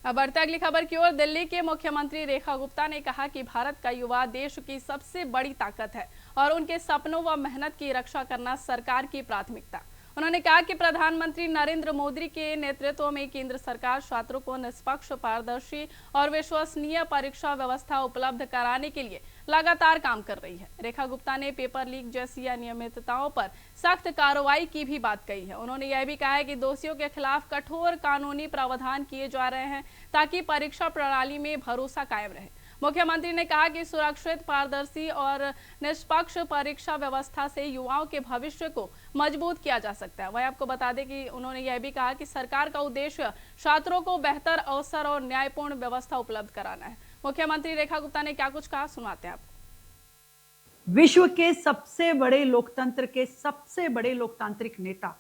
अब बढ़ते अगली खबर की ओर। दिल्ली के मुख्यमंत्री रेखा गुप्ता ने कहा कि भारत का युवा देश की सबसे बड़ी ताकत है और उनके सपनों व मेहनत की रक्षा करना सरकार की प्राथमिकता। उन्होंने कहा कि प्रधानमंत्री नरेंद्र मोदी के नेतृत्व में केंद्र सरकार छात्रों को निष्पक्ष, पारदर्शी और विश्वसनीय परीक्षा व्यवस्था उपलब्ध कराने के लिए लगातार काम कर रही है। रेखा गुप्ता ने पेपर लीक जैसी अनियमितताओं पर सख्त कार्रवाई की भी बात कही है। उन्होंने यह भी कहा है कि दोषियों के खिलाफ कठोर कानूनी प्रावधान किए जा रहे हैं ताकि परीक्षा प्रणाली में भरोसा कायम रहे। मुख्यमंत्री ने कहा कि सुरक्षित, पारदर्शी और निष्पक्ष परीक्षा व्यवस्था से युवाओं के भविष्य को मजबूत किया जा सकता है। वही आपको बता दें कि उन्होंने यह भी कहा कि सरकार का उद्देश्य छात्रों को बेहतर अवसर और न्यायपूर्ण व्यवस्था उपलब्ध कराना है। मुख्यमंत्री रेखा गुप्ता ने क्या कुछ कहा, सुनाते हैं आपको। विश्व के सबसे बड़े लोकतंत्र के सबसे बड़े लोकतांत्रिक नेता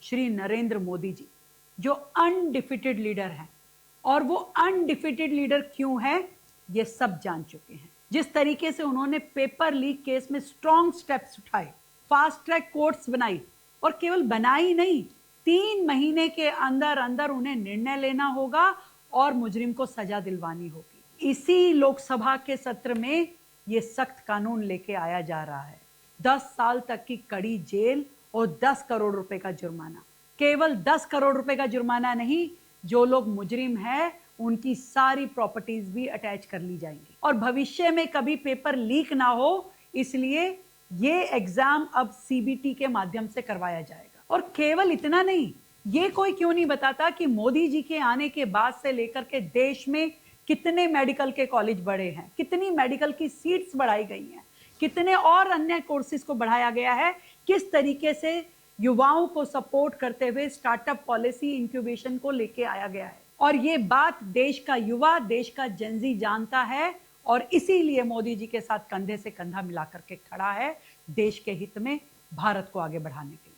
श्री नरेंद्र मोदी जी, जो अनडिफिटेड लीडर हैं, और वो अनडिफिटेड लीडर क्यों है ये सब जान चुके हैं। जिस तरीके से उन्होंने पेपर लीक केस में स्ट्रॉन्ग स्टेप्स उठाए, फास्ट ट्रैक कोर्ट्स बनाई, और केवल बनाई नहीं, 3 महीने के अंदर अंदर उन्हें निर्णय लेना होगा और मुजरिम को सजा दिलवानी होगी। इसी लोकसभा के सत्र में ये सख्त कानून लेके आया जा रहा है। 10 साल तक की कड़ी जेल और 10 करोड़ रुपए का जुर्माना। केवल 10 करोड़ रुपए का जुर्माना नहीं, जो लोग मुजरिम हैं उनकी सारी प्रॉपर्टीज भी अटैच कर ली जाएंगी और भविष्य में कभी पेपर लीक ना हो, इसलिए ये एग्जाम अब सीबीटी के माध्यम से करवाया जाएगा। और केवल इतना नहीं, ये कोई क्यों नहीं बताता कि मोदी जी के आने के बाद से लेकर के देश में कितने मेडिकल के कॉलेज बढ़े हैं, कितनी मेडिकल की सीट्स बढ़ाई गई हैं, कितने और अन्य कोर्सेज को बढ़ाया गया है, किस तरीके से युवाओं को सपोर्ट करते हुए स्टार्टअप पॉलिसी इंक्यूबेशन को लेके आया गया है। और ये बात देश का युवा, देश का जेनजी जानता है और इसीलिए मोदी जी के साथ कंधे से कंधा मिला करके खड़ा है देश के हित में, भारत को आगे बढ़ाने के लिए।